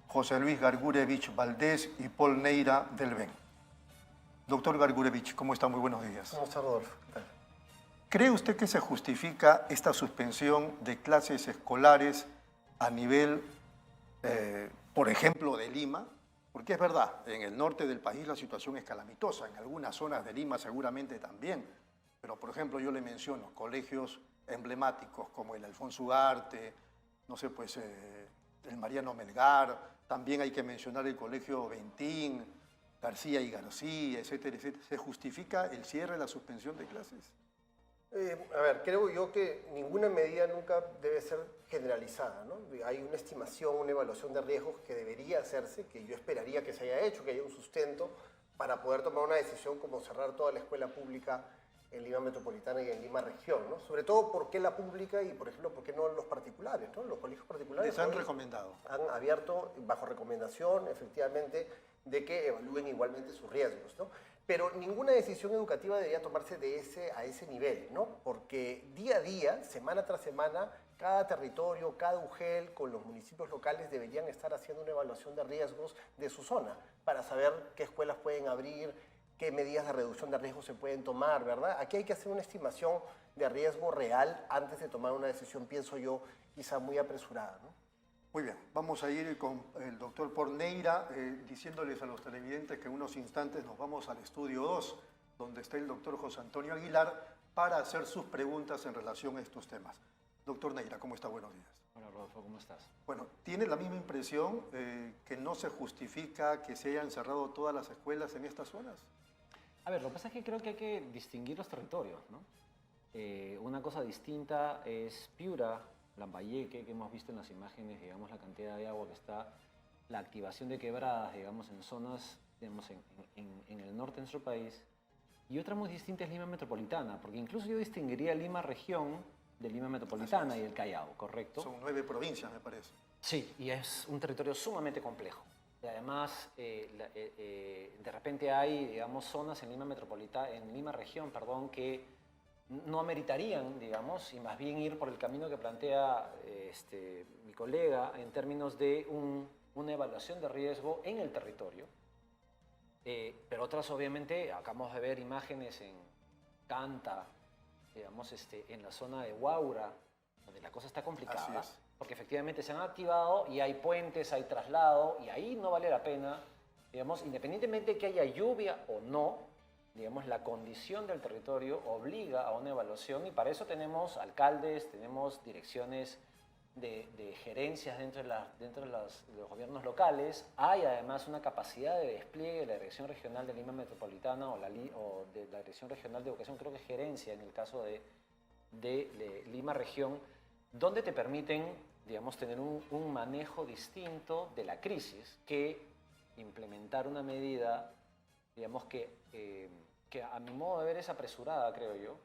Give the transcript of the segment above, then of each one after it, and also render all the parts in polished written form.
José Luis Gargurevich Valdés y Paul Neira del BEN. Doctor Gargurevich, ¿cómo está? Muy buenos días. ¿Cómo está, Rodolfo? ¿Cree usted que se justifica esta suspensión de clases escolares a nivel, por ejemplo, de Lima? Porque es verdad, en el norte del país la situación es calamitosa, en algunas zonas de Lima seguramente también, pero por ejemplo yo le menciono colegios emblemáticos como el Alfonso Ugarte, no sé, pues el Mariano Melgar, también hay que mencionar el Colegio Ventín, García y García, etcétera, etcétera. ¿Se justifica el cierre, la suspensión de clases? A ver, creo yo que ninguna medida nunca debe ser generalizada, ¿no? Hay una estimación, una evaluación de riesgos que debería hacerse, que yo esperaría que se haya hecho, que haya un sustento para poder tomar una decisión como cerrar toda la escuela pública en Lima Metropolitana y en Lima Región, ¿no? Sobre todo, ¿por qué la pública y, por ejemplo, por qué no los particulares, ¿no? Los colegios particulares Les han recomendado. han abierto, bajo recomendación, efectivamente, de que evalúen igualmente sus riesgos, ¿no? Pero ninguna decisión educativa debería tomarse a ese nivel, ¿no? Porque día a día, semana tras semana, cada territorio, cada UGEL con los municipios locales deberían estar haciendo una evaluación de riesgos de su zona para saber qué escuelas pueden abrir, qué medidas de reducción de riesgos se pueden tomar, ¿verdad? Aquí hay que hacer una estimación de riesgo real antes de tomar una decisión, pienso yo, quizá muy apresurada, ¿no? Muy bien, vamos a ir con el doctor Paul Neira, diciéndoles a los televidentes que en unos instantes nos vamos al estudio 2, donde está el doctor José Antonio Aguilar, para hacer sus preguntas en relación a estos temas. Doctor Neira, ¿cómo está? Buenos días. Hola, Rodolfo, ¿cómo estás? Bueno, ¿tiene la misma impresión que no se justifica que se hayan cerrado todas las escuelas en estas zonas? A ver, lo que pasa es que creo que hay que distinguir los territorios, ¿no? Una cosa distinta es Piura, Lambayeque, que hemos visto en las imágenes, digamos, la cantidad de agua que está, la activación de quebradas, digamos, en zonas, digamos, en el norte de nuestro país. Y otra muy distinta es Lima Metropolitana, porque incluso yo distinguiría Lima Región de Lima Metropolitana y el Callao, ¿correcto? Son 9 provincias, me parece. Sí, y es un territorio sumamente complejo. Y además, de repente hay, digamos, zonas en Lima Metropolitana, en Lima Región, perdón, que no ameritarían, digamos, y más bien ir por el camino que plantea mi colega en términos de una evaluación de riesgo en el territorio. Pero otras, obviamente, acabamos de ver imágenes en Canta, digamos, en la zona de Huaura, donde la cosa está complicada, porque efectivamente se han activado y hay puentes, hay traslado, y ahí no vale la pena, digamos, independientemente de que haya lluvia o no, digamos, la condición del territorio obliga a una evaluación y para eso tenemos alcaldes, tenemos direcciones de gerencias dentro de los gobiernos locales. Hay además una capacidad de despliegue de la Dirección Regional de Lima Metropolitana o de la Dirección Regional de Educación, creo que es gerencia en el caso de Lima Región, donde te permiten, digamos, tener un manejo distinto de la crisis que implementar una medida, digamos, que a mi modo de ver es apresurada, creo yo.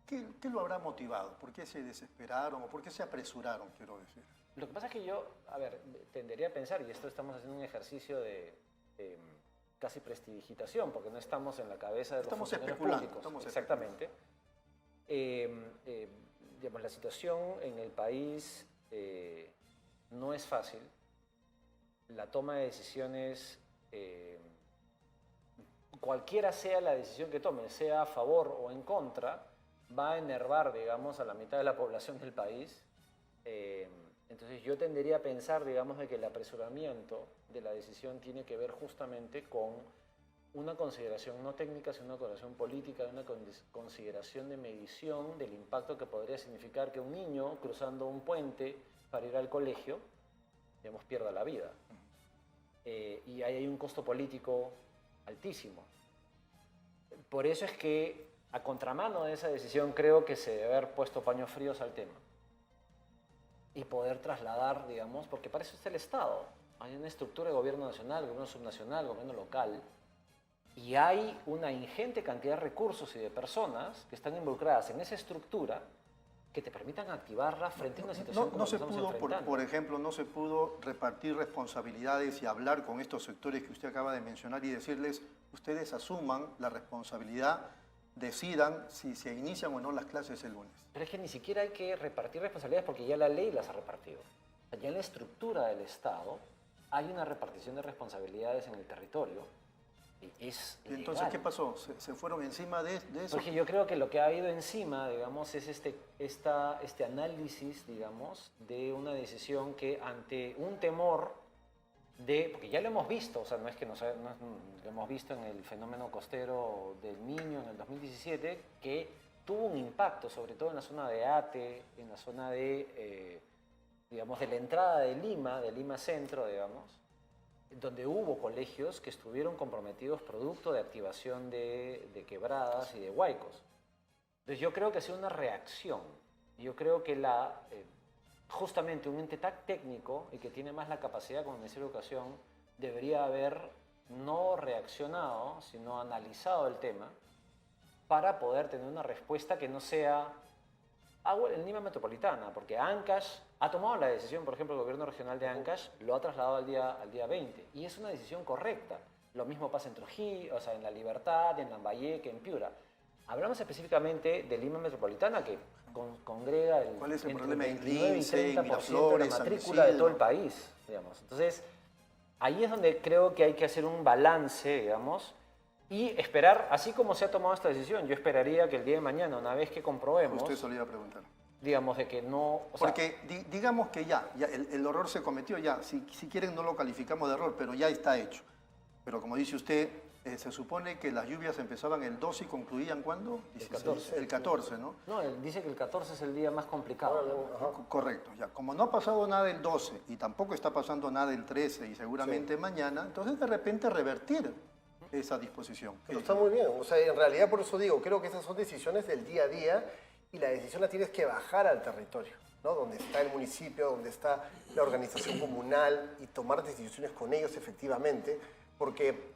¿Qué lo habrá motivado? ¿Por qué se desesperaron o por qué se apresuraron, quiero decir? Lo que pasa es que yo, a ver, tendería a pensar, y esto estamos haciendo un ejercicio de casi prestidigitación, porque no estamos en la cabeza de los funcionarios públicos. Exactamente. Digamos, la situación en el país no es fácil. La toma de decisiones, cualquiera sea la decisión que tomen, sea a favor o en contra, va a enervar, digamos, a la mitad de la población del país. Entonces yo tendería a pensar, digamos, de que el apresuramiento de la decisión tiene que ver justamente con una consideración no técnica, sino una consideración política, una consideración de medición del impacto que podría significar que un niño cruzando un puente para ir al colegio, digamos, pierda la vida. Y ahí hay un costo político altísimo. Por eso es que, a contramano de esa decisión, creo que se debe haber puesto paños fríos al tema y poder trasladar, digamos, porque para eso está el Estado. Hay una estructura de gobierno nacional, gobierno subnacional, gobierno local, y hay una ingente cantidad de recursos y de personas que están involucradas en esa estructura que te permitan activarla frente a una situación como la que estamos enfrentando. Por ejemplo, no se pudo repartir responsabilidades y hablar con estos sectores que usted acaba de mencionar y decirles, ustedes asuman la responsabilidad, decidan si se inician o no las clases el lunes. Pero es que ni siquiera hay que repartir responsabilidades porque ya la ley las ha repartido. Ya en la estructura del Estado hay una repartición de responsabilidades en el territorio y es ¿Y entonces legal. qué pasó? ¿Se fueron encima de eso? Porque yo creo que lo que ha ido encima, digamos, es este análisis, digamos, de una decisión que ante un temor porque ya lo hemos visto, o sea, no es que lo hemos visto en el fenómeno costero del Niño en el 2017, que tuvo un impacto, sobre todo en la zona de Ate, en la zona digamos, de la entrada de Lima Centro, digamos, donde hubo colegios que estuvieron comprometidos producto de activación de quebradas y de huaicos. Entonces yo creo que ha sido una reacción. Yo creo que justamente un ente tan técnico y que tiene más la capacidad como Ministerio de Educación debería haber no reaccionado, sino analizado el tema para poder tener una respuesta que no sea en Lima Metropolitana, porque Ancash ha tomado la decisión, por ejemplo, el gobierno regional de Ancash lo ha trasladado al día 20 y es una decisión correcta. Lo mismo pasa en Trujillo, o sea, en La Libertad, en Lambayeque, en Piura. Hablamos específicamente de Lima Metropolitana, que congrega ¿Cuál es el entre problema? 29 y Lince, 30% de Miraflores, la San matrícula de todo el Isidro. país, digamos. Entonces, ahí es donde creo que hay que hacer un balance, digamos, y esperar, así como se ha tomado esta decisión, yo esperaría que el día de mañana, una vez que comprobemos, Usted solía preguntar. digamos, de que no... o sea, Porque digamos que ya el error se cometió ya. Si quieren no lo calificamos de error, pero ya está hecho. Pero como dice usted, se supone que las lluvias empezaban el 12 y concluían ¿cuándo? El 14. El 14, ¿no? no, él dice que el 14 es el día más complicado. Correcto, ya. Como no ha pasado nada el 12 y tampoco está pasando nada el 13 y seguramente mañana, entonces de repente revertir esa disposición. Pero está muy bien. O sea, en realidad por eso digo, creo que esas son decisiones del día a día y la decisión la tienes que bajar al territorio, ¿no? Donde está el municipio, donde está la organización comunal y tomar decisiones con ellos efectivamente, porque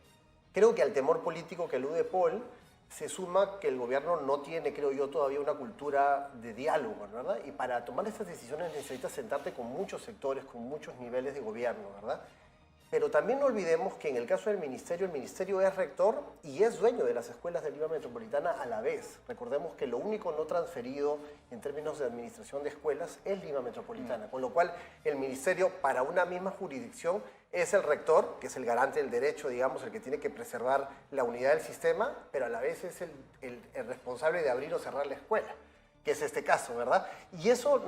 creo que al temor político que alude Paul se suma que el gobierno no tiene, creo yo, todavía una cultura de diálogo, ¿verdad? Y para tomar estas decisiones necesitas sentarte con muchos sectores, con muchos niveles de gobierno, ¿verdad? Pero también no olvidemos que en el caso del ministerio, el ministerio es rector y es dueño de las escuelas de Lima Metropolitana a la vez. Recordemos que lo único no transferido en términos de administración de escuelas es Lima Metropolitana, con lo cual el ministerio para una misma jurisdicción es el rector, que es el garante del derecho, digamos, el que tiene que preservar la unidad del sistema, pero a la vez es el responsable de abrir o cerrar la escuela, que es este caso, ¿verdad? Y eso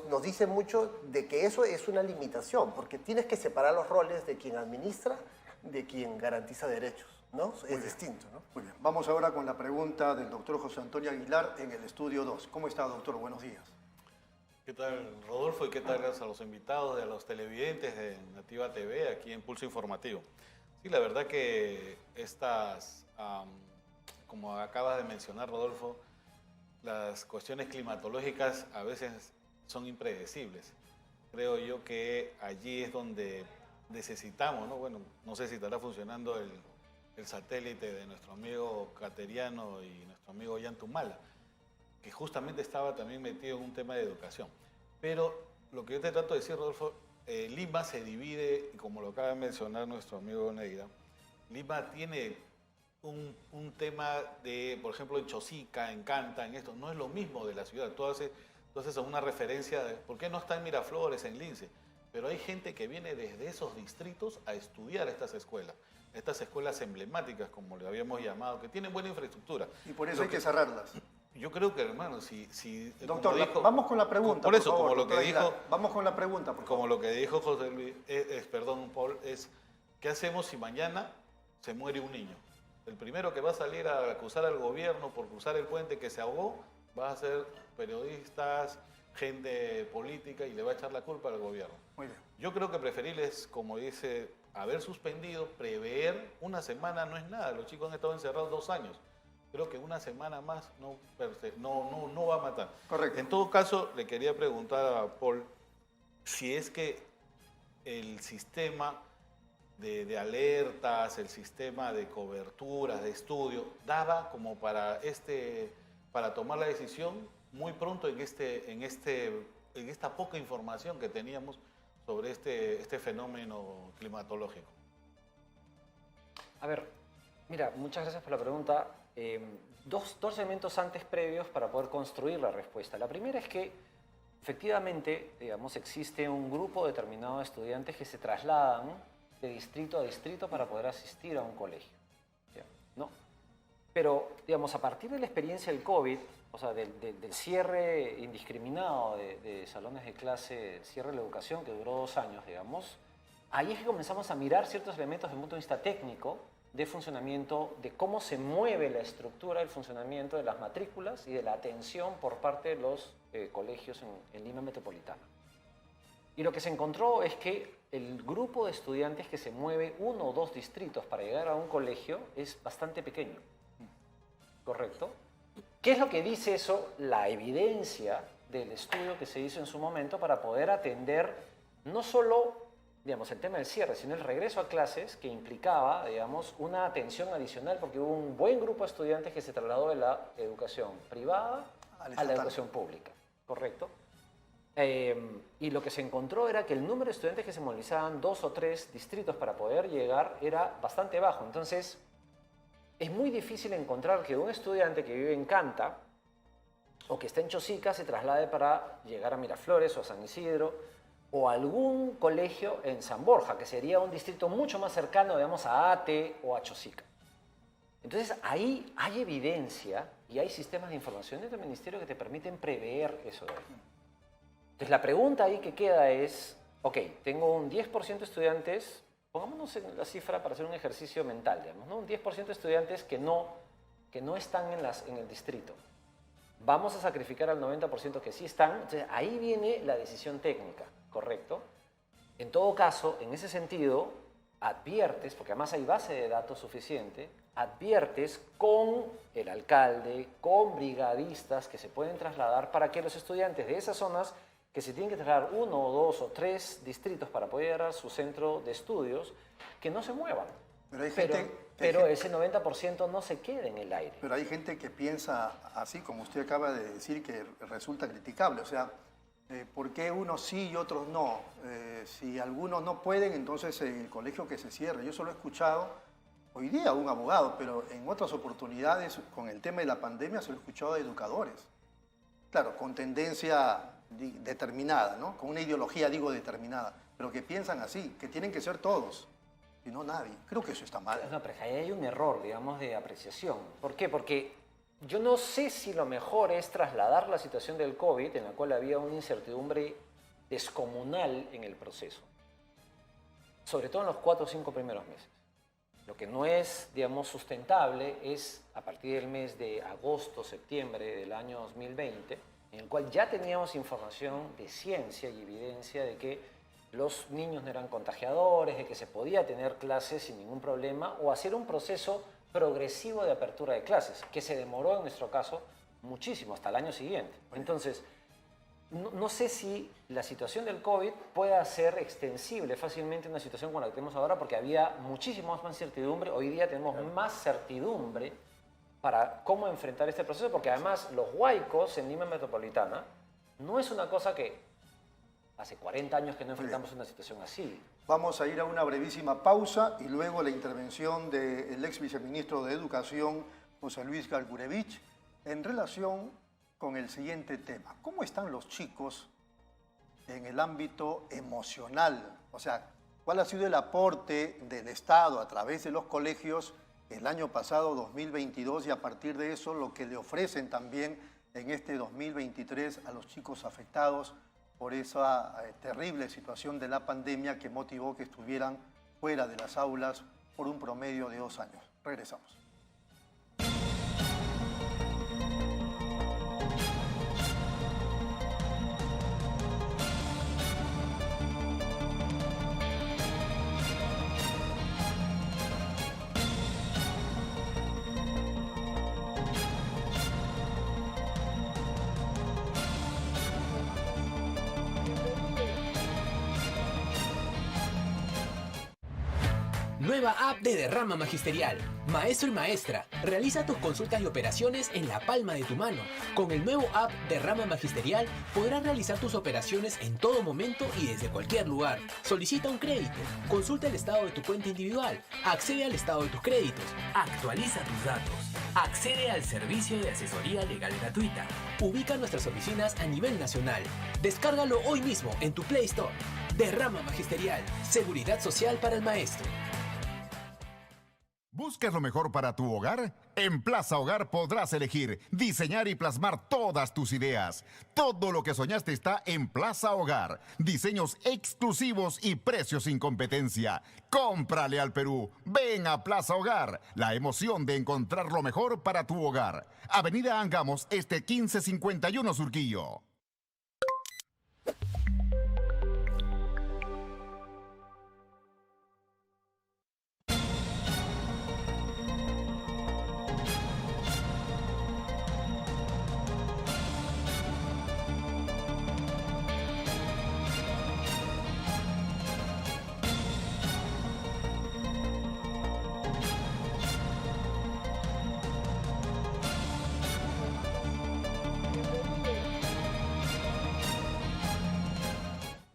nos dice mucho de que eso es una limitación, porque tienes que separar los roles de quien administra de quien garantiza derechos, ¿no? Es distinto, ¿no? Muy bien. Vamos ahora con la pregunta del doctor José Antonio Aguilar en el estudio 2. ¿Cómo está, doctor? Buenos días. ¿Qué tal, Rodolfo? Y qué tal a los invitados, a los televidentes de Nativa TV, aquí en Pulso Informativo. Sí, la verdad que como acabas de mencionar, Rodolfo, las cuestiones climatológicas a veces son impredecibles. Creo yo que allí es donde necesitamos, ¿no? Bueno, no sé si estará funcionando el satélite de nuestro amigo Cateriano y nuestro amigo Yantumala, que justamente estaba también metido en un tema de educación. Pero lo que yo te trato de decir, Rodolfo, Lima se divide, y como lo acaba de mencionar nuestro amigo Neira, Lima tiene un tema de, por ejemplo, en Chosica, en Canta, en esto, no es lo mismo de la ciudad. Tú haces una referencia de por qué no está en Miraflores, en Lince, pero hay gente que viene desde esos distritos a estudiar estas escuelas emblemáticas, como le habíamos llamado, que tienen buena infraestructura. Y por eso hay que cerrarlas. Yo creo que, hermano, Doctor, vamos con la pregunta. Por eso, favor, como lo que Aguilar. dijo... Vamos con la pregunta, por Como favor. lo que dijo José Luis, Paul, es ¿qué hacemos si mañana se muere un niño? El primero que va a salir a acusar al gobierno por cruzar el puente que se ahogó va a ser periodistas, gente política y le va a echar la culpa al gobierno. Muy bien. Yo creo que preferible es, como dice, haber suspendido, prever una semana no es nada. Los chicos han estado encerrados 2 años. Creo que una semana más no va a matar. Correcto. En todo caso, le quería preguntar a Paul si es que el sistema de alertas, el sistema de coberturas, de estudio, daba como para tomar la decisión muy pronto en esta poca información que teníamos sobre este fenómeno climatológico. A ver, mira, muchas gracias por la pregunta. Dos elementos antes previos para poder construir la respuesta. La primera es que efectivamente, digamos, existe un grupo determinado de estudiantes que se trasladan de distrito a distrito para poder asistir a un colegio, ¿ya? ¿No? Pero, digamos, a partir de la experiencia del COVID, o sea, del cierre indiscriminado de salones de clase, cierre de la educación que duró 2 años, digamos, ahí es que comenzamos a mirar ciertos elementos desde un punto de vista técnico, de funcionamiento, de cómo se mueve la estructura del funcionamiento de las matrículas y de la atención por parte de los colegios en Lima Metropolitana. Y lo que se encontró es que el grupo de estudiantes que se mueve 1 o 2 distritos para llegar a un colegio es bastante pequeño. ¿Correcto? ¿Qué es lo que dice eso? La evidencia del estudio que se hizo en su momento para poder atender no solo, digamos, el tema del cierre, sino el regreso a clases que implicaba, digamos, una atención adicional porque hubo un buen grupo de estudiantes que se trasladó de la educación privada a la educación pública. ¿Correcto? Y lo que se encontró era que el número de estudiantes que se movilizaban 2 o 3 distritos para poder llegar era bastante bajo. Entonces, es muy difícil encontrar que un estudiante que vive en Canta o que está en Chosica se traslade para llegar a Miraflores o a San Isidro o a algún colegio en San Borja, que sería un distrito mucho más cercano, digamos, a Ate o a Chosica. Entonces, ahí hay evidencia y hay sistemas de información del Ministerio que te permiten prever eso de ahí. Entonces, la pregunta ahí que queda es, ok, tengo un 10% de estudiantes, pongámonos en la cifra para hacer un ejercicio mental, digamos, ¿no? Un 10% de estudiantes que no están en el distrito. Vamos a sacrificar al 90% que sí están. Entonces, ahí viene la decisión técnica, ¿correcto? En todo caso, en ese sentido, adviertes, porque además hay base de datos suficiente, adviertes con el alcalde, con brigadistas que se pueden trasladar para que los estudiantes de esas zonas que se tienen que trasladar 1 o 2 o 3 distritos para poder llegar a su centro de estudios, que no se muevan. Pero ese 90% no se quede en el aire. Pero hay gente que piensa así, como usted acaba de decir, que resulta criticable. O sea, ¿por qué unos sí y otros no? Si algunos no pueden, entonces el colegio que se cierre. Yo solo he escuchado hoy día a un abogado, pero en otras oportunidades, con el tema de la pandemia, se lo he escuchado a educadores. Claro, con tendencia determinada, ¿no? Con una ideología, digo, determinada, pero que piensan así, que tienen que ser todos. Y no nadie. Creo que eso está mal. No, pero ahí hay un error, digamos, de apreciación. ¿Por qué? Porque yo no sé si lo mejor es trasladar la situación del COVID, en la cual había una incertidumbre descomunal en el proceso. Sobre todo en los 4 o 5 primeros meses. Lo que no es, digamos, sustentable es a partir del mes de agosto, septiembre del año 2020, en el cual ya teníamos información de ciencia y evidencia de que los niños no eran contagiadores, de que se podía tener clases sin ningún problema o hacer un proceso progresivo de apertura de clases, que se demoró en nuestro caso muchísimo, hasta el año siguiente. Entonces, no sé si la situación del COVID pueda ser extensible fácilmente a una situación como la que tenemos ahora, porque había muchísima más incertidumbre. Hoy día tenemos más certidumbre para cómo enfrentar este proceso, porque además los huaicos en Lima Metropolitana no es una cosa que hace 40 años que no enfrentamos una situación así. Vamos a ir a una brevísima pausa y luego la intervención del ex viceministro de Educación, José Luis Galgurevich, en relación con el siguiente tema. ¿Cómo están los chicos en el ámbito emocional? O sea, ¿cuál ha sido el aporte del Estado a través de los colegios el año pasado, 2022, y a partir de eso lo que le ofrecen también en este 2023 a los chicos afectados por esa terrible situación de la pandemia que motivó que estuvieran fuera de las aulas por un promedio de 2 años? Regresamos. Nueva app de Derrama Magisterial. Maestro y maestra, realiza tus consultas y operaciones en la palma de tu mano. Con el nuevo app Derrama Magisterial podrás realizar tus operaciones en todo momento y desde cualquier lugar. Solicita un crédito, consulta el estado de tu cuenta individual, accede al estado de tus créditos, actualiza tus datos, accede al servicio de asesoría legal gratuita, ubica nuestras oficinas a nivel nacional. Descárgalo hoy mismo en tu Play Store. Derrama Magisterial, seguridad social para el maestro. ¿Buscas lo mejor para tu hogar? En Plaza Hogar podrás elegir, diseñar y plasmar todas tus ideas. Todo lo que soñaste está en Plaza Hogar. Diseños exclusivos y precios sin competencia. Cómprale al Perú. Ven a Plaza Hogar. La emoción de encontrar lo mejor para tu hogar. Avenida Angamos, 1551 Surquillo.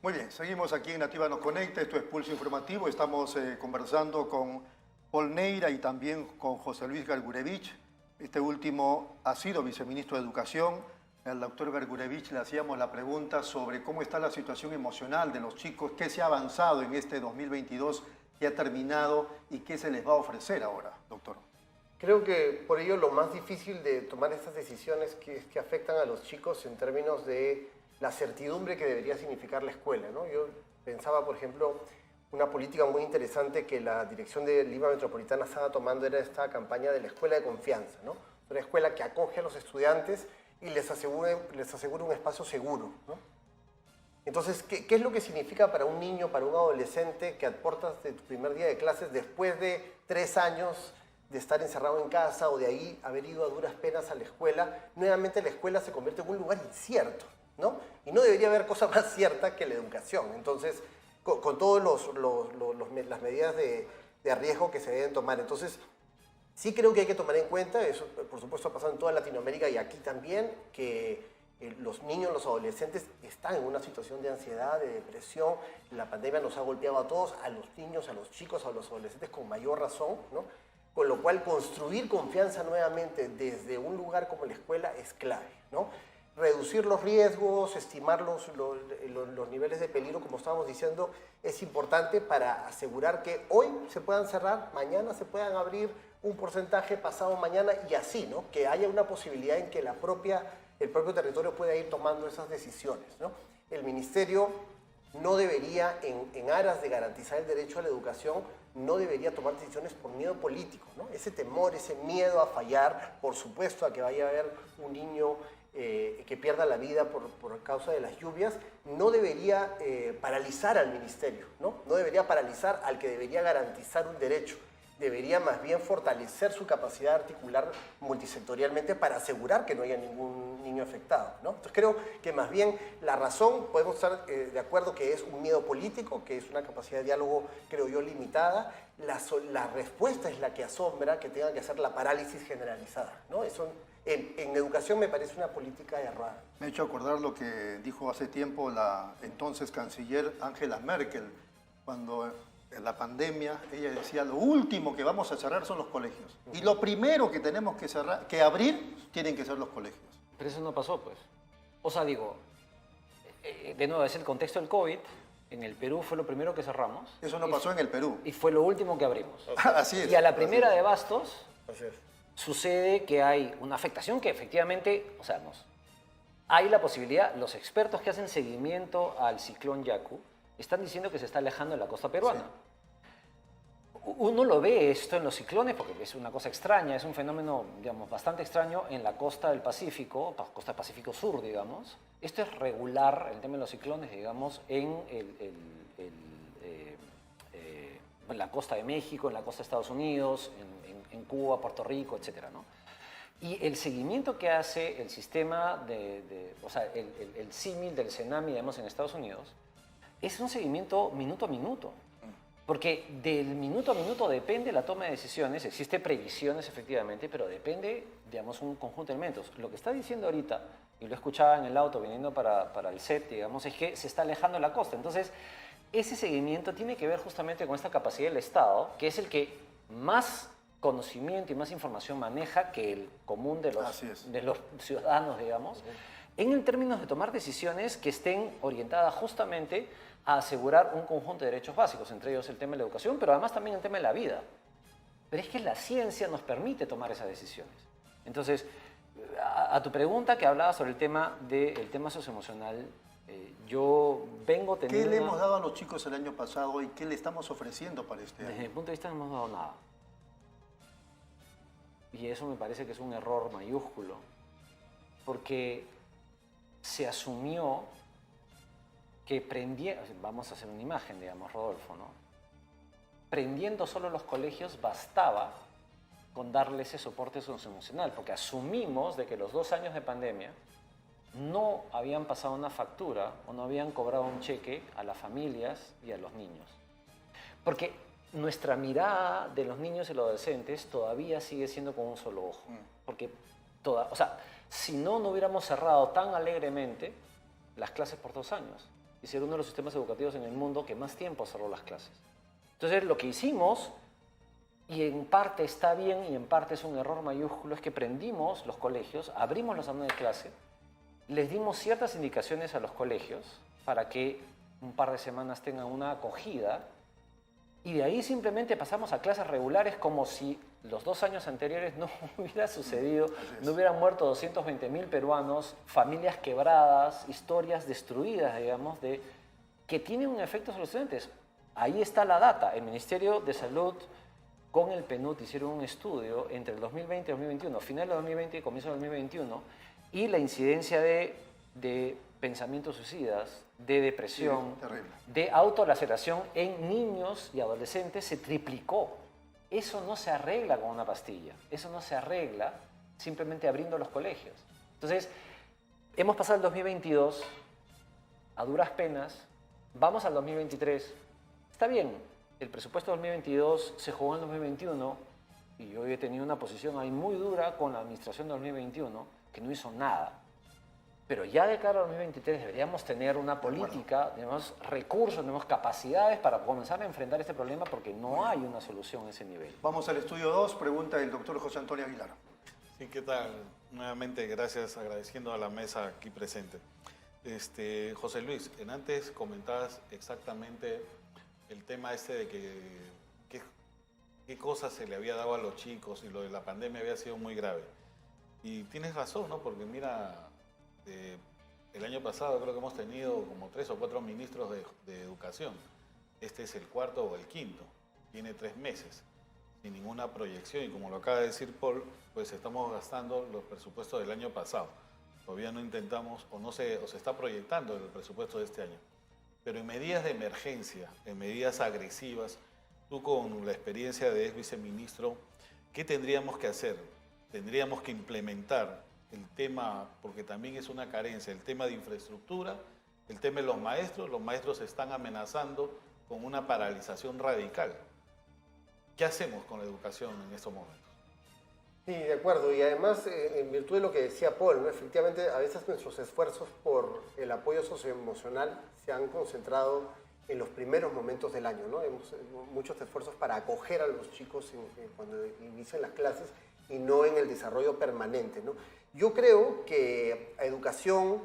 Muy bien, seguimos aquí en Nativa Nos Conecta, esto es Pulso Informativo, estamos conversando con Paul Neira y también con José Luis Gargurevich. Este último ha sido viceministro de Educación. Al doctor Gargurevich le hacíamos la pregunta sobre cómo está la situación emocional de los chicos, qué se ha avanzado en este 2022 que ha terminado y qué se les va a ofrecer ahora, doctor. Creo que por ello lo más difícil de tomar estas decisiones que afectan a los chicos en términos de la certidumbre que debería significar la escuela, ¿no? Yo pensaba, por ejemplo, una política muy interesante que la dirección de Lima Metropolitana estaba tomando era esta campaña de la escuela de confianza, ¿no? Una escuela que acoge a los estudiantes y les asegura un espacio seguro, ¿no? Entonces, ¿qué es lo que significa para un niño, para un adolescente que aportas de tu primer día de clases después de 3 años de estar encerrado en casa o de ahí haber ido a duras penas a la escuela? Nuevamente la escuela se convierte en un lugar incierto, ¿no? Y no debería haber cosa más cierta que la educación. Entonces, con todas las medidas de riesgo que se deben tomar. Entonces, sí creo que hay que tomar en cuenta, eso por supuesto ha pasado en toda Latinoamérica y aquí también, que los niños, los adolescentes están en una situación de ansiedad, de depresión. La pandemia nos ha golpeado a todos, a los niños, a los chicos, a los adolescentes con mayor razón, ¿no? Con lo cual, construir confianza nuevamente desde un lugar como la escuela es clave, ¿no? Reducir los riesgos, estimar los niveles de peligro, como estábamos diciendo, es importante para asegurar que hoy se puedan cerrar, mañana se puedan abrir un porcentaje, pasado mañana y así, ¿no? Que haya una posibilidad en que el propio territorio pueda ir tomando esas decisiones, ¿no? El ministerio no debería, en aras de garantizar el derecho a la educación, no debería tomar decisiones por miedo político, ¿no? Ese temor, ese miedo a fallar, por supuesto a que vaya a haber un niño que pierda la vida por causa de las lluvias, no debería paralizar al ministerio, ¿no? No debería paralizar al que debería garantizar un derecho. Debería más bien fortalecer su capacidad de articular multisectorialmente para asegurar que no haya ningún niño afectado, ¿no? Entonces creo que más bien la razón, podemos estar de acuerdo que es un miedo político, que es una capacidad de diálogo, creo yo, limitada. La respuesta es la que asombra que tenga que hacer la parálisis generalizada, ¿no? Eso en educación me parece una política errada. Me ha hecho acordar lo que dijo hace tiempo la entonces canciller Angela Merkel, cuando en la pandemia ella decía, lo último que vamos a cerrar son los colegios. Y lo primero que tenemos que abrir tienen que ser los colegios. Pero eso no pasó, pues. O sea, digo, de nuevo, es el contexto del COVID. En el Perú fue lo primero que cerramos. Eso no pasó en el Perú. Y fue lo último que abrimos. Así es. Y a la primera de Bastos, Así es. sucede que hay una afectación que efectivamente, o sea, hay la posibilidad, los expertos que hacen seguimiento al ciclón Yaku están diciendo que se está alejando de la costa peruana. Sí. Uno lo ve esto en los ciclones porque es una cosa extraña, es un fenómeno, digamos, bastante extraño en la costa del Pacífico, costa del Pacífico Sur, digamos. Esto es regular, el tema de los ciclones, digamos, en la costa de México, en la costa de Estados Unidos, en Cuba, Puerto Rico, etcétera, ¿no? Y el seguimiento que hace el sistema o sea, el símil del Senami, digamos, en Estados Unidos, es un seguimiento minuto a minuto. Porque del minuto a minuto depende la toma de decisiones, existe previsiones efectivamente, pero depende, digamos, un conjunto de elementos. Lo que está diciendo ahorita, y lo escuchaba en el auto viniendo para el set, digamos, es que se está alejando la costa. Entonces, ese seguimiento tiene que ver justamente con esta capacidad del Estado, que es el que más conocimiento y más información maneja que el común de Así es. los ciudadanos, digamos, en términos de tomar decisiones que estén orientadas justamente a asegurar un conjunto de derechos básicos, entre ellos el tema de la educación, pero además también el tema de la vida. Pero es que la ciencia nos permite tomar esas decisiones. Entonces, a tu pregunta que hablaba sobre el tema socioemocional, yo vengo teniendo... ¿Qué le hemos dado a los chicos el año pasado y qué le estamos ofreciendo para este Desde año? mi punto de vista no hemos dado nada. Y eso me parece que es un error mayúsculo, porque se asumió que vamos a hacer una imagen, digamos, Rodolfo, ¿no? Prendiendo solo los colegios bastaba con darle ese soporte socioemocional, porque asumimos de que los 2 años de pandemia no habían pasado una factura o no habían cobrado un cheque a las familias y a los niños. Porque nuestra mirada de los niños y los adolescentes todavía sigue siendo con un solo ojo. Porque o sea, si no hubiéramos cerrado tan alegremente las clases por 2 años. Y ser uno de los sistemas educativos en el mundo que más tiempo cerró las clases. Entonces, lo que hicimos, y en parte está bien y en parte es un error mayúsculo, es que prendimos los colegios, abrimos los salones de clase, les dimos ciertas indicaciones a los colegios para que un par de semanas tengan una acogida, y de ahí simplemente pasamos a clases regulares como si los 2 años anteriores no hubiera sucedido, no hubieran muerto 220.000 peruanos, familias quebradas, historias destruidas, digamos, que tienen un efecto sobre los estudiantes. Ahí está la data. El Ministerio de Salud con el PNUD hicieron un estudio entre el 2020 y el 2021, final de 2020 y comienzo de 2021, y la incidencia de pensamientos suicidas, de depresión, de autolaceración en niños y adolescentes se triplicó. Eso no se arregla con una pastilla, eso no se arregla simplemente abriendo los colegios. Entonces, hemos pasado el 2022 a duras penas, vamos al 2023, está bien, el presupuesto del 2022 se jugó en el 2021 y yo he tenido una posición ahí muy dura con la administración del 2021 que no hizo nada. Pero ya de cara al 2023 deberíamos tener una política, tenemos recursos, tenemos capacidades para comenzar a enfrentar este problema porque no hay una solución a ese nivel. Vamos al estudio 2, pregunta del doctor José Antonio Aguilar. Sí, ¿qué tal? Nuevamente, gracias, agradeciendo a la mesa aquí presente. José Luis, antes comentabas exactamente el tema de qué cosas se le había dado a los chicos y lo de la pandemia había sido muy grave. Y tienes razón, ¿no? Porque mira, el año pasado creo que hemos tenido como 3 o 4 ministros de educación. Este es el 4º o el 5º. Tiene 3 meses, sin ninguna proyección. Y como lo acaba de decir Paul, pues estamos gastando los presupuestos del año pasado. Todavía no intentamos, o se está proyectando el presupuesto de este año. Pero en medidas de emergencia, en medidas agresivas, tú con la experiencia de ex viceministro, ¿qué tendríamos que hacer? Tendríamos que implementar el tema, porque también es una carencia, el tema de infraestructura, el tema de los maestros se están amenazando con una paralización radical. ¿Qué hacemos con la educación en estos momentos? Sí, de acuerdo. Y además, en virtud de lo que decía Paul, ¿no? Efectivamente, a veces nuestros esfuerzos por el apoyo socioemocional se han concentrado en los primeros momentos del año, ¿no? Hemos muchos esfuerzos para acoger a los chicos cuando inician las clases y no en el desarrollo permanente, ¿no? Yo creo que a educación,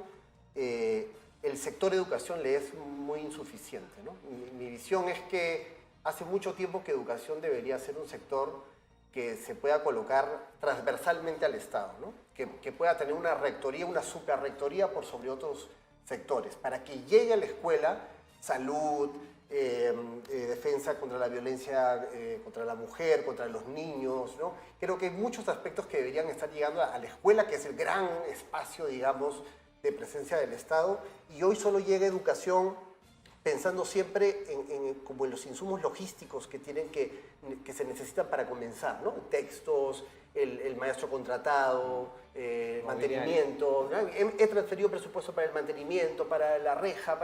el sector educación le es muy insuficiente, ¿no? Mi visión es que hace mucho tiempo que educación debería ser un sector que se pueda colocar transversalmente al Estado, ¿no? Que pueda tener una rectoría, una superrectoría por sobre otros sectores, para que llegue a la escuela salud, defensa contra la violencia contra la mujer, contra los niños, ¿no? Creo que hay muchos aspectos que deberían estar llegando a la escuela, que es el gran espacio, digamos, de presencia del Estado, y hoy solo llega educación pensando siempre como en los insumos logísticos que se necesitan para comenzar, ¿no? Textos, el maestro contratado, mantenimiento, ¿no? He transferido presupuesto para el mantenimiento, para la reja,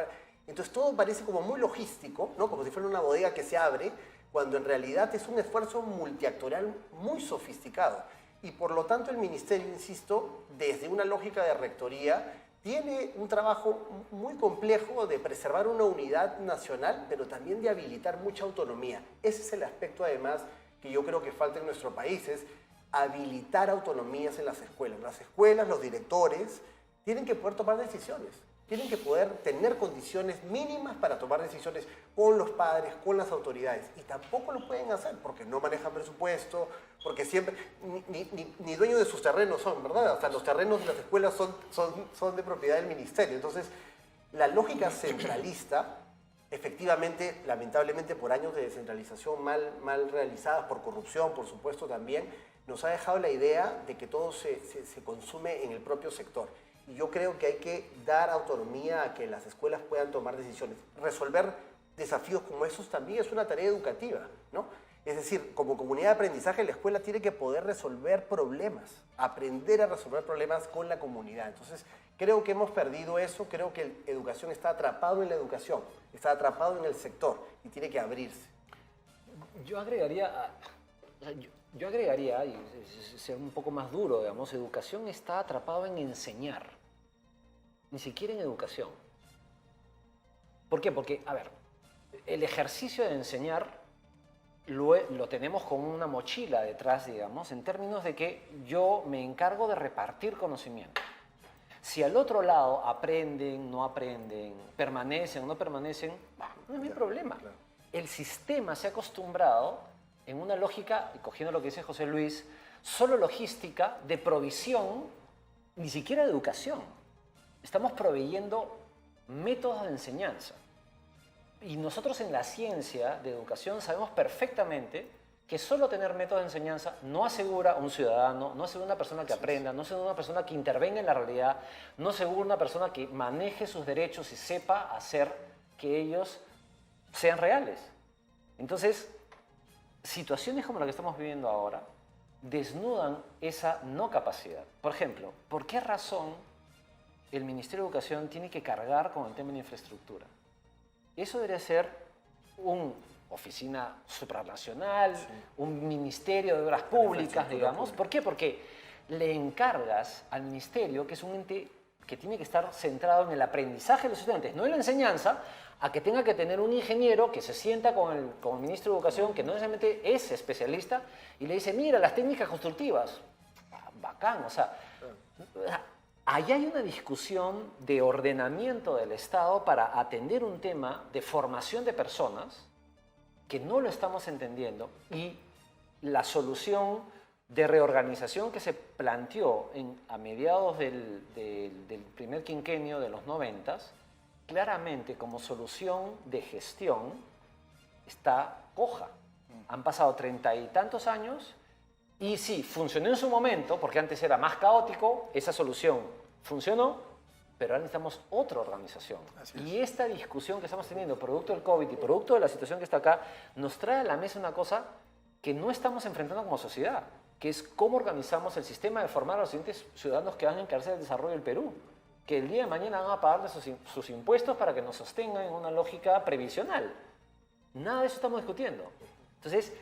entonces todo parece como muy logístico, ¿no? Como si fuera una bodega que se abre, cuando en realidad es un esfuerzo multiactorial muy sofisticado. Y por lo tanto el ministerio, insisto, desde una lógica de rectoría, tiene un trabajo muy complejo de preservar una unidad nacional, pero también de habilitar mucha autonomía. Ese es el aspecto, además, que yo creo que falta en nuestro país es habilitar autonomías en las escuelas. Las escuelas, los directores, tienen que poder tomar decisiones. Tienen que poder tener condiciones mínimas para tomar decisiones con los padres, con las autoridades. Y tampoco lo pueden hacer porque no manejan presupuesto, porque siempre, ni dueños de sus terrenos son, ¿verdad? O sea, los terrenos de las escuelas son de propiedad del ministerio. Entonces, la lógica centralista, efectivamente, lamentablemente por años de descentralización mal realizadas, por corrupción, por supuesto también, nos ha dejado la idea de que todo se consume en el propio sector. Y yo creo que hay que dar autonomía a que las escuelas puedan tomar decisiones. Resolver desafíos como esos también es una tarea educativa, ¿no? Es decir, como comunidad de aprendizaje, la escuela tiene que poder resolver problemas, aprender a resolver problemas con la comunidad. Entonces, creo que hemos perdido eso, creo que la educación está atrapado en la educación, está atrapado en el sector y tiene que abrirse. Yo agregaría, y ser un poco más duro, digamos, educación está atrapado en enseñar, ni siquiera en educación. ¿Por qué? Porque, a ver, el ejercicio de enseñar lo tenemos con una mochila detrás, digamos, en términos de que yo me encargo de repartir conocimiento. Si al otro lado aprenden, no aprenden, permanecen o no permanecen, no es mi problema. Claro. El sistema se ha acostumbrado en una lógica, y cogiendo lo que dice José Luis, solo logística de provisión, ni siquiera de educación. Estamos proveyendo métodos de enseñanza. Y nosotros en la ciencia de educación sabemos perfectamente que solo tener métodos de enseñanza no asegura a un ciudadano, no asegura a una persona que aprenda, no asegura a una persona que intervenga en la realidad, no asegura a una persona que maneje sus derechos y sepa hacer que ellos sean reales. Entonces, situaciones como la que estamos viviendo ahora desnudan esa no capacidad. Por ejemplo, ¿por qué razón el Ministerio de Educación tiene que cargar con el tema de infraestructura? Eso debería ser una oficina supranacional, un ministerio de obras públicas, digamos. ¿Por qué? Porque le encargas al ministerio, que es un ente que tiene que estar centrado en el aprendizaje de los estudiantes, no en la enseñanza, a que tenga que tener un ingeniero que se sienta con el ministro de Educación, que no necesariamente es especialista, y le dice, mira, las técnicas constructivas, bacán, o sea, ahí hay una discusión de ordenamiento del Estado para atender un tema de formación de personas que no lo estamos entendiendo, y la solución de reorganización que se planteó a mediados del primer quinquenio de los 90, claramente como solución de gestión está coja. Han pasado 30 y tantos años y sí, funcionó en su momento, porque antes era más caótico, esa solución funcionó, pero ahora necesitamos otra organización. Y esta discusión que estamos teniendo, producto del COVID y producto de la situación que está acá, nos trae a la mesa una cosa que no estamos enfrentando como sociedad, que es cómo organizamos el sistema de formar a los siguientes ciudadanos que van a encargarse del desarrollo del Perú, que el día de mañana van a pagar sus impuestos para que nos sostengan en una lógica previsional. Nada de eso estamos discutiendo. Entonces,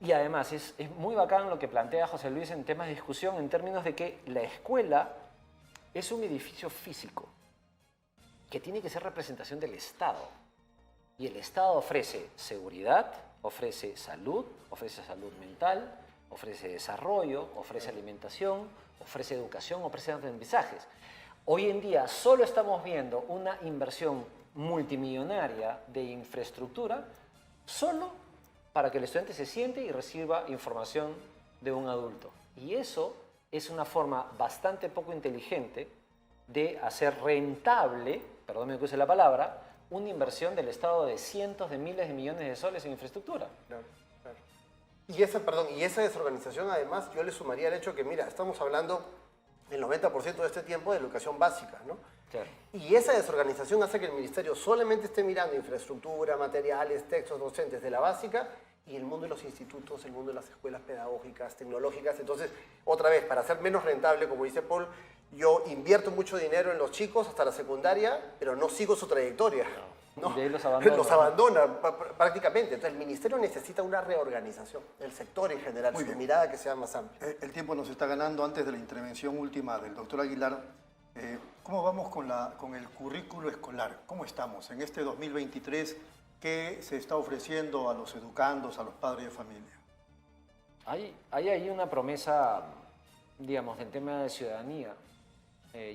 y además es muy bacán lo que plantea José Luis en temas de discusión, en términos de que la escuela es un edificio físico que tiene que ser representación del Estado. Y el Estado ofrece seguridad, ofrece salud mental, ofrece desarrollo, ofrece alimentación, ofrece educación, ofrece aprendizajes. Hoy en día solo estamos viendo una inversión multimillonaria de infraestructura solo para que el estudiante se siente y reciba información de un adulto. Y eso es una forma bastante poco inteligente de hacer rentable, perdónme que use la palabra, una inversión del Estado de cientos de miles de millones de soles en infraestructura. Claro, claro. Y esa desorganización, además, yo le sumaría el hecho que, mira, estamos hablando el 90% de este tiempo de educación básica, ¿no? Claro. Y esa desorganización hace que el ministerio solamente esté mirando infraestructura, materiales, textos docentes de la básica y el mundo de los institutos, el mundo de las escuelas pedagógicas, tecnológicas. Entonces, otra vez, para ser menos rentable, como dice Paul, yo invierto mucho dinero en los chicos hasta la secundaria, pero no sigo su trayectoria. ¿no? Y de ahí los abandona. Los abandona prácticamente. Entonces, el ministerio necesita una reorganización, el sector en general, Muy su bien. mirada que sea más amplia. El tiempo nos está ganando. Antes de la intervención última del doctor Aguilar, ¿cómo vamos con el currículo escolar? ¿Cómo estamos en este 2023? ¿Qué se está ofreciendo a los educandos, a los padres de familia? Hay ahí una promesa, digamos, del tema de ciudadanía.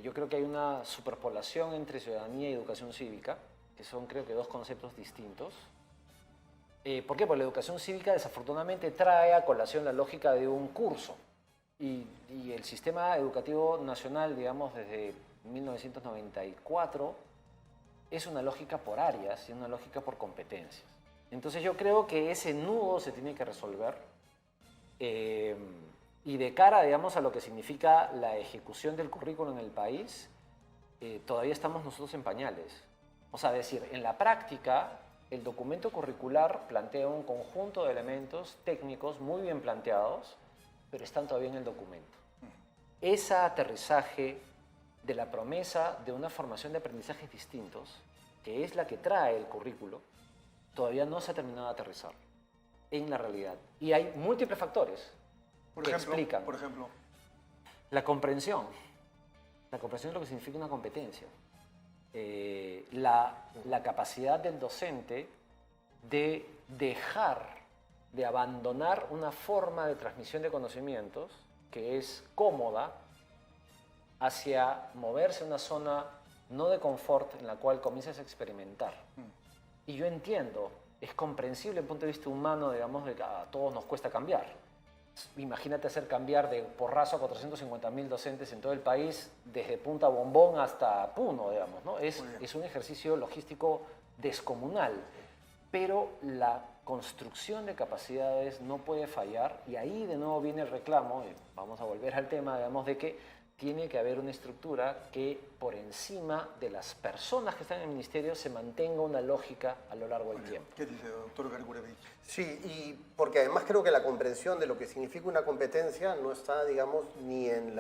Yo creo que hay una superpoblación entre ciudadanía y educación cívica, que son creo que dos conceptos distintos. ¿Por qué? Porque la educación cívica desafortunadamente trae a colación la lógica de un curso. Y el sistema educativo nacional, digamos, desde 1994, es una lógica por áreas y una lógica por competencias. Entonces yo creo que ese nudo se tiene que resolver y de cara, digamos, a lo que significa la ejecución del currículo en el país, todavía estamos nosotros en pañales. O sea, decir, en la práctica, el documento curricular plantea un conjunto de elementos técnicos muy bien planteados, pero están todavía en el documento. Ese aterrizaje de la promesa de una formación de aprendizajes distintos, que es la que trae el currículo, todavía no se ha terminado de aterrizar en la realidad. Y hay múltiples factores que explican. Por ejemplo, La comprensión. La comprensión es lo que significa una competencia. La capacidad del docente de de abandonar una forma de transmisión de conocimientos que es cómoda hacia moverse a una zona no de confort en la cual comienzas a experimentar. Y yo entiendo, es comprensible desde el punto de vista humano, digamos, de que a todos nos cuesta cambiar. Imagínate hacer cambiar de porrazo a 450.000 docentes en todo el país, desde Punta Bombón hasta Puno, digamos, ¿no? Es un ejercicio logístico descomunal, pero la construcción de capacidades no puede fallar, y ahí de nuevo viene el reclamo, y vamos a volver al tema, digamos, de que tiene que haber una estructura que por encima de las personas que están en el ministerio se mantenga una lógica a lo largo del tiempo. ¿Qué dice, doctor Gargurevich? Sí, y porque además creo que la comprensión de lo que significa una competencia no está, digamos, ni en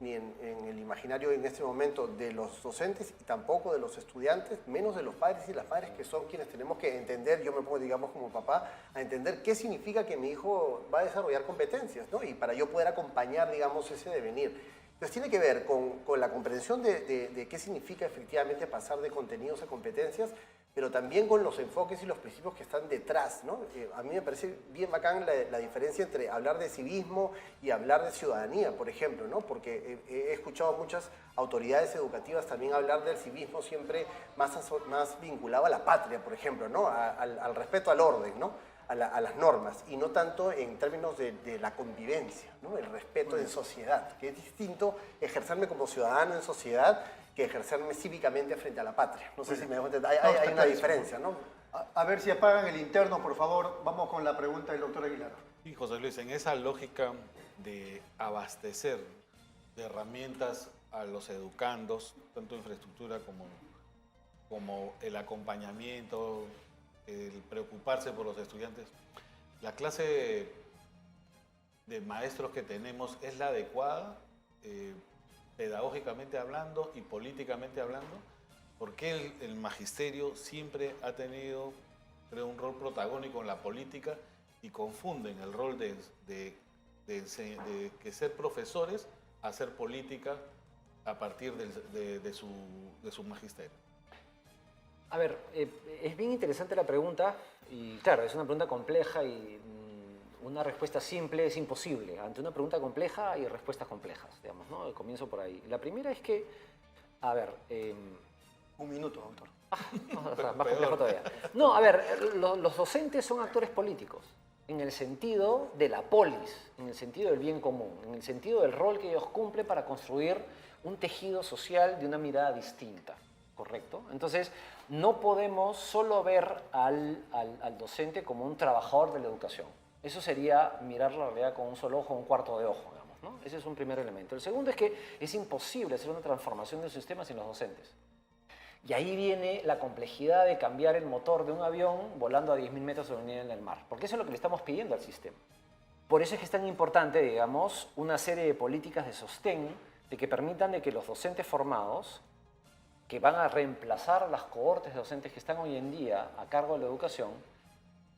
el imaginario en este momento de los docentes y tampoco de los estudiantes, menos de los padres y las madres, que son quienes tenemos que entender. Yo me pongo, digamos, como papá, a entender qué significa que mi hijo va a desarrollar competencias, ¿no? Y para yo poder acompañar, digamos, ese devenir. Entonces tiene que ver con la comprensión de qué significa efectivamente pasar de contenidos a competencias, pero también con los enfoques y los principios que están detrás, ¿no? A mí me parece bien bacán la diferencia entre hablar de civismo y hablar de ciudadanía, por ejemplo, ¿no? Porque he escuchado a muchas autoridades educativas también hablar del civismo siempre más vinculado a la patria, por ejemplo, ¿no? Al respeto al orden, ¿no? A las normas, y no tanto en términos de la convivencia, ¿no? El respeto en sociedad, que es distinto ejercerme como ciudadano en sociedad que ejercerme cívicamente frente a la patria. No sé si me dejo entender. Hay una diferencia, ¿no? A ver si apagan el interno, por favor. Vamos con la pregunta del doctor Aguilar. Y José Luis, en esa lógica de abastecer de herramientas a los educandos, tanto infraestructura como el acompañamiento, el preocuparse por los estudiantes, ¿la clase de maestros que tenemos es la adecuada, pedagógicamente hablando y políticamente hablando? ¿Por qué el magisterio siempre ha tenido, creo, un rol protagónico en la política y confunden el rol de que ser profesores a hacer política a partir de su magisterio? A ver, es bien interesante la pregunta y claro, es una pregunta compleja y una respuesta simple es imposible. Ante una pregunta compleja hay respuestas complejas, digamos, ¿no? Comienzo por ahí. La primera es que, a ver... Un minuto, doctor. Más complejo todavía. No, a ver, los docentes son actores políticos en el sentido de la polis, en el sentido del bien común, en el sentido del rol que ellos cumplen para construir un tejido social de una mirada distinta. ¿Correcto? Entonces, no podemos solo ver al docente como un trabajador de la educación. Eso sería mirar la realidad con un solo ojo, un cuarto de ojo, digamos, ¿no? Ese es un primer elemento. El segundo es que es imposible hacer una transformación del sistema sin los docentes. Y ahí viene la complejidad de cambiar el motor de un avión volando a 10.000 metros sobre el nivel del mar. Porque eso es lo que le estamos pidiendo al sistema. Por eso es que es tan importante, digamos, una serie de políticas de sostén de que permitan de que los docentes formados, que van a reemplazar las cohortes de docentes que están hoy en día a cargo de la educación,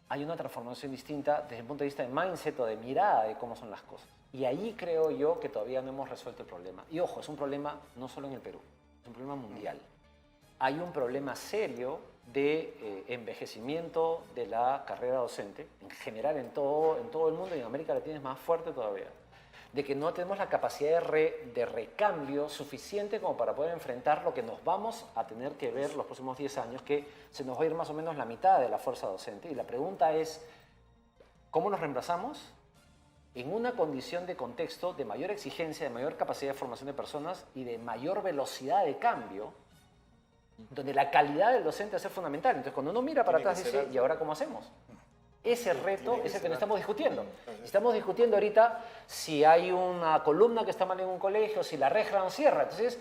hay una transformación distinta desde el punto de vista de mindset o de mirada de cómo son las cosas. Y ahí creo yo que todavía no hemos resuelto el problema. Y ojo, es un problema no solo en el Perú, es un problema mundial. Hay un problema serio de envejecimiento de la carrera docente, en general en todo el mundo, y en América Latina es más fuerte todavía, de que no tenemos la capacidad de recambio suficiente como para poder enfrentar lo que nos vamos a tener que ver los próximos 10 años, que se nos va a ir más o menos la mitad de la fuerza docente. Y la pregunta es, ¿cómo nos reemplazamos? En una condición de contexto de mayor exigencia, de mayor capacidad de formación de personas y de mayor velocidad de cambio, donde la calidad del docente va a ser fundamental. Entonces, cuando uno mira para atrás, dice, ¿y ahora cómo hacemos? Ese reto es el que nos estamos discutiendo. Estamos discutiendo ahorita si hay una columna que está mal en un colegio, si la reja no cierra. Entonces,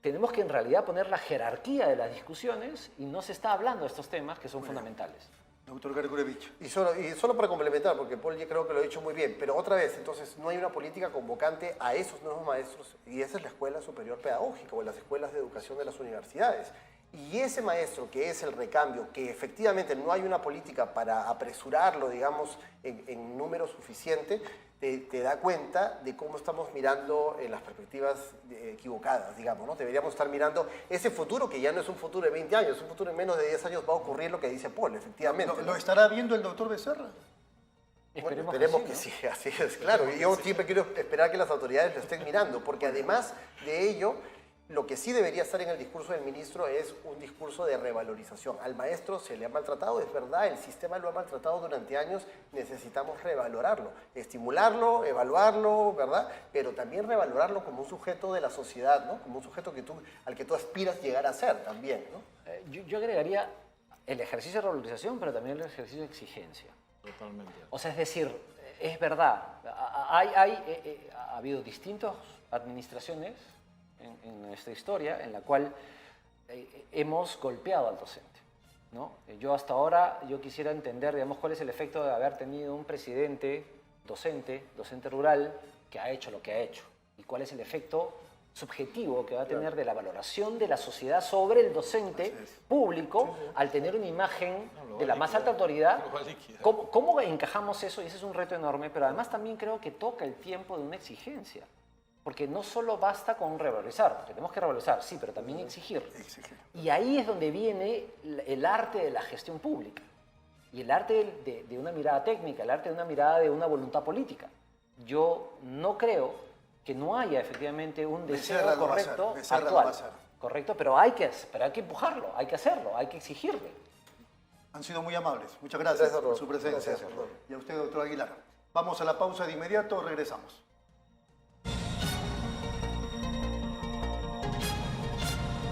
tenemos que en realidad poner la jerarquía de las discusiones y no se está hablando de estos temas que son fundamentales. Doctor Gargurevich. Y solo para complementar, porque Paul ya creo que lo ha dicho muy bien, pero otra vez, entonces no hay una política convocante a esos nuevos maestros, y esa es la Escuela Superior Pedagógica o las escuelas de educación de las universidades. Y ese maestro que es el recambio, que efectivamente no hay una política para apresurarlo, digamos, en número suficiente, te da cuenta de cómo estamos mirando en las perspectivas equivocadas, digamos, ¿no? Deberíamos estar mirando ese futuro, que ya no es un futuro de 20 años, es un futuro en menos de 10 años va a ocurrir lo que dice Paul, efectivamente. ¿Lo estará viendo el doctor Becerra? Esperemos ¿no? que sí, así es, claro. Y yo siempre quiero esperar que las autoridades lo estén mirando, porque además de ello, lo que sí debería estar en el discurso del ministro es un discurso de revalorización. Al maestro se le ha maltratado, es verdad, el sistema lo ha maltratado durante años, necesitamos revalorarlo, estimularlo, evaluarlo, ¿verdad? Pero también revalorarlo como un sujeto de la sociedad, ¿no? Como un sujeto al que tú aspiras llegar a ser también, ¿no? Yo agregaría el ejercicio de revalorización, pero también el ejercicio de exigencia. Totalmente. O sea, es decir, es verdad, ha habido distintas administraciones en nuestra historia en la cual hemos golpeado al docente, ¿no? Yo hasta ahora, yo quisiera entender, digamos, cuál es el efecto de haber tenido un presidente docente rural, que ha hecho lo que ha hecho, y cuál es el efecto subjetivo que va a tener de la valoración de la sociedad sobre el docente público al tener una imagen de la más alta autoridad. ¿Cómo encajamos eso? Y ese es un reto enorme, pero además también creo que toca el tiempo de una exigencia. Porque no solo basta con revalorizar, porque tenemos que revalorizar, sí, pero también exigir. Y ahí es donde viene el arte de la gestión pública. Y el arte de una mirada técnica, el arte de una mirada de una voluntad política. Yo no creo que no haya efectivamente un deseo correcto actual. Correcto, pero hay que empujarlo, hay que hacerlo, hay que exigirle. Han sido muy amables. Muchas gracias por su presencia. Gracias, y a usted, doctor Aguilar. Vamos a la pausa de inmediato, regresamos.